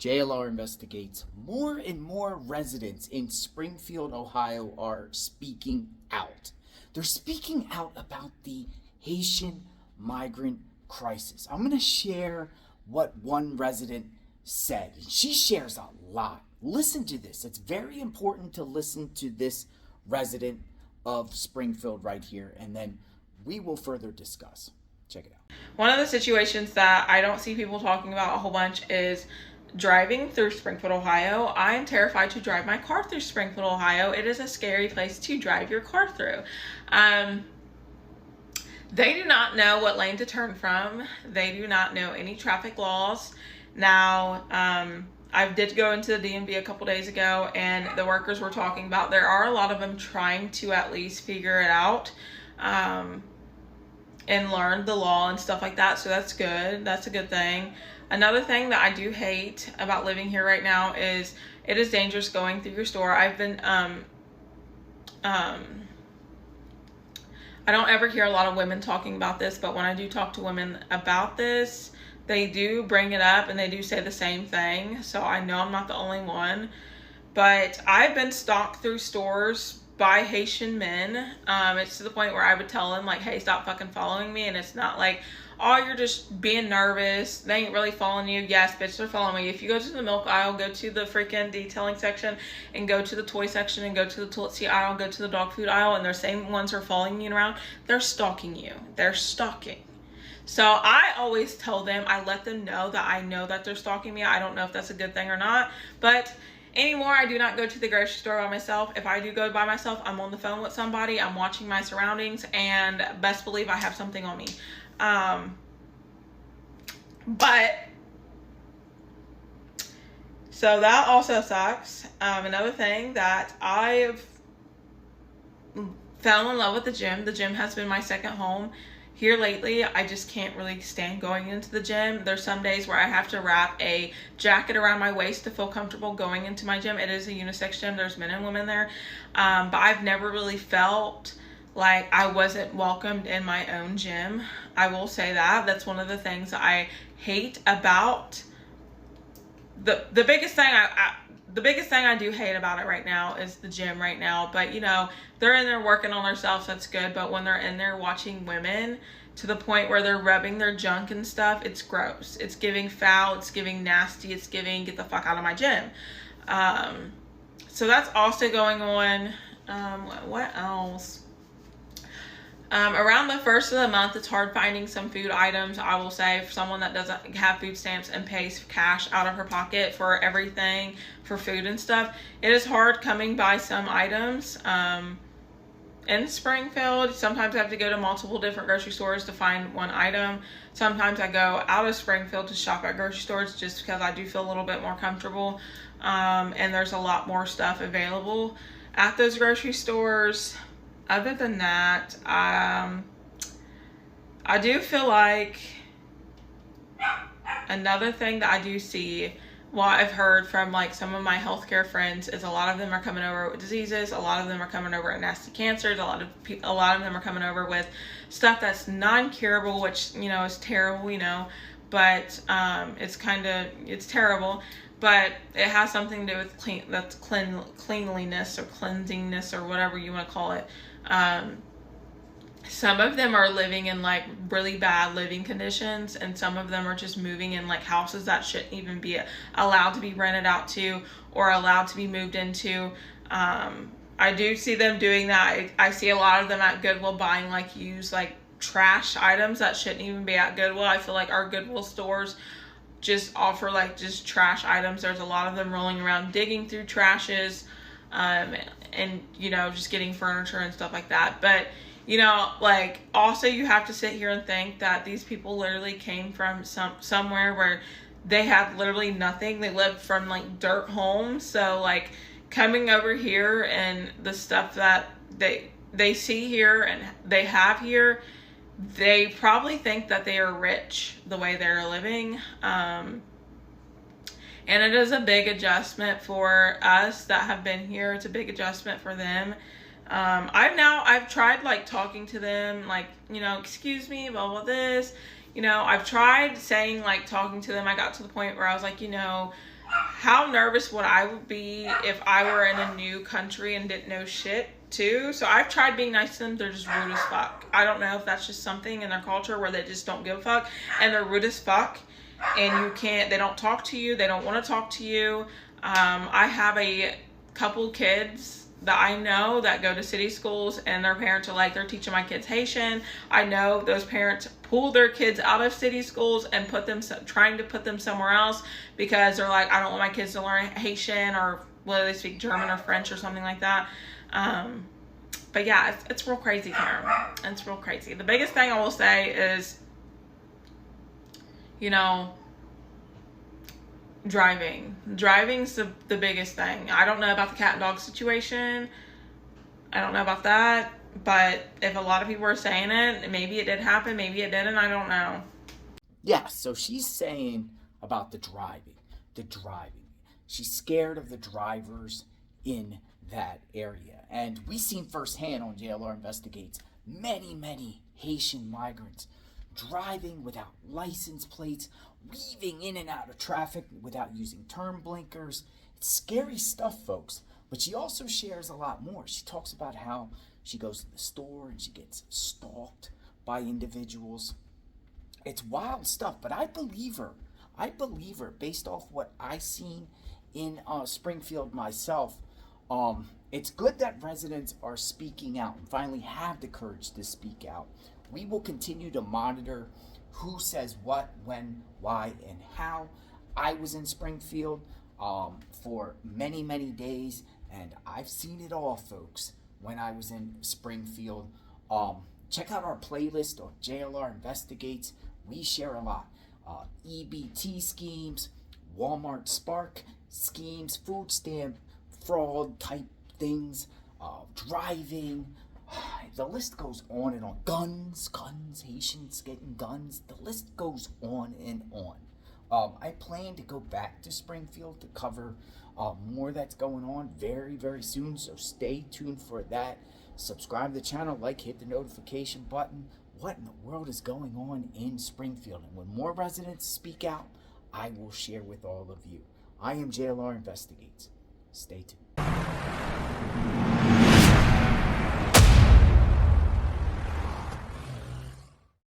JLR investigates. More and more residents in Springfield, Ohio are speaking out. They're speaking out about the Haitian migrant crisis. I'm going to share what one resident said. She shares a lot. Listen to this. It's very important to listen to this resident of Springfield right here, and then we will further discuss. Check it out. One of the situations that I don't see people talking about a whole bunch is driving through Springfield, Ohio. I am terrified to drive my car through Springfield, Ohio. It is a scary place to drive your car through. They do not know what lane to turn from. They do not know any traffic laws. Now, I did go into the DMV a couple days ago, and the workers were talking about there are a lot of them trying to at least figure it out and learn the law and stuff like that. So that's good. That's a good thing. Another thing that I do hate about living here right now is it is dangerous going through your store. I've been I don't ever hear a lot of women talking about this, but when I do talk to women about this, they do bring it up and they do say the same thing. So I know I'm not the only one. But I've been stalked through stores by Haitian men. It's to the point where I would tell them, like, hey, stop fucking following me. And it's not like, oh, you're just being nervous. They ain't really following you. Yes, bitch, they're following me. If you go to the milk aisle, go to the freaking detailing section, and go to the toy section, and go to the toilet seat aisle, go to the dog food aisle, and they're same ones who are following you around, they're stalking you. They're stalking. So I always tell them, I let them know that I know that they're stalking me. I don't know if that's a good thing or not, but anymore, I do not go to the grocery store by myself. If I do go by myself, I'm on the phone with somebody, I'm watching my surroundings, and best believe I have something on me. But so that also sucks. Another thing that I've fell in love with the gym. The gym has been my second home. Here lately, I just can't really stand going into the gym. There's some days where I have to wrap a jacket around my waist to feel comfortable going into my gym. It is a unisex gym. There's men and women there. But I've never really felt like I wasn't welcomed in my own gym. I will say that. That's one of the things that I hate about the biggest thing the biggest thing I do hate about it right now is the gym right now. But, you know, they're in there working on themselves. That's good. But when they're in there watching women to the point where they're rubbing their junk and stuff, it's gross. It's giving foul. It's giving nasty. It's giving get the fuck out of my gym. So that's also going on. What else? Around the first of the month, it's hard finding some food items. I will say, for someone that doesn't have food stamps and pays cash out of her pocket for everything, for food and stuff, it is hard coming by some items. In Springfield, sometimes I have to go to multiple different grocery stores to find one item. Sometimes I go out of Springfield to shop at grocery stores just because I do feel a little bit more comfortable. And there's a lot more stuff available at those grocery stores. Other than that, I do feel like another thing that I do see, what I've heard from like some of my healthcare friends, is a lot of them are coming over with diseases. A lot of them are coming over with nasty cancers. A lot of them are coming over with stuff that's non-curable, which, you know, is terrible, you know, but it's terrible. But it has something to do with cleanliness or cleansingness or whatever you want to call it. Some of them are living in like really bad living conditions, and some of them are just moving in like houses that shouldn't even be allowed to be rented out to or allowed to be moved into. I do see them doing that. I see a lot of them at Goodwill buying like used like trash items that shouldn't even be at Goodwill. I feel like our Goodwill stores just offer like just trash items. There's a lot of them rolling around digging through trashes, and you know, just getting furniture and stuff like that. But you know, like, also you have to sit here and think that these people literally came from somewhere where they had literally nothing. They lived from like dirt homes. So like coming over here and the stuff that they see here and they have here, they probably think that they are rich the way they're living. And it is a big adjustment for us that have been here. It's a big adjustment for them. I've tried like talking to them, like, you know, excuse me, blah, blah, this, you know, I've tried saying like talking to them. I got to the point where I was like, you know, how nervous would I be if I were in a new country and didn't know shit too? So I've tried being nice to them. They're just rude as fuck. I don't know if that's just something in their culture where they just don't give a fuck and they're rude as fuck. And they don't talk to you. They don't want to talk to you. I have a couple kids that I know that go to city schools and their parents are like, they're teaching my kids Haitian. I know those parents pull their kids out of city schools and trying to put them somewhere else because they're like, I don't want my kids to learn Haitian or whether they speak German or French or something like that. But yeah, it's real crazy here. It's real crazy. The biggest thing I will say is, driving's the biggest thing. I don't know about the cat and dog situation. I don't know about that, but if a lot of people are saying it, maybe it did happen, maybe it didn't, I don't know. Yeah, so she's saying about the driving. She's scared of the drivers in that area. And we seen firsthand on JLR Investigates many Haitian migrants driving without license plates, weaving in and out of traffic without using turn blinkers. It's scary stuff, folks. But she also shares a lot more. She talks about how she goes to the store and she gets stalked by individuals. It's wild stuff, but I believe her. Based off what I seen in Springfield myself. It's good that residents are speaking out and finally have the courage to speak out. We will continue to monitor who says what, when, why, and how. I was in Springfield for many days, and I've seen it all, folks, when I was in Springfield. Check out our playlist on JLR Investigates. We share a lot. EBT schemes, Walmart Spark schemes, food stamp fraud type things, driving. The list goes on and on. Guns, Haitians getting guns. The list goes on and on. I plan to go back to Springfield to cover more that's going on very soon, so stay tuned for that. Subscribe to the channel, hit the notification button. What in the world is going on in Springfield? And when more residents speak out, I will share with all of you. I am JLR Investigates. Stay tuned.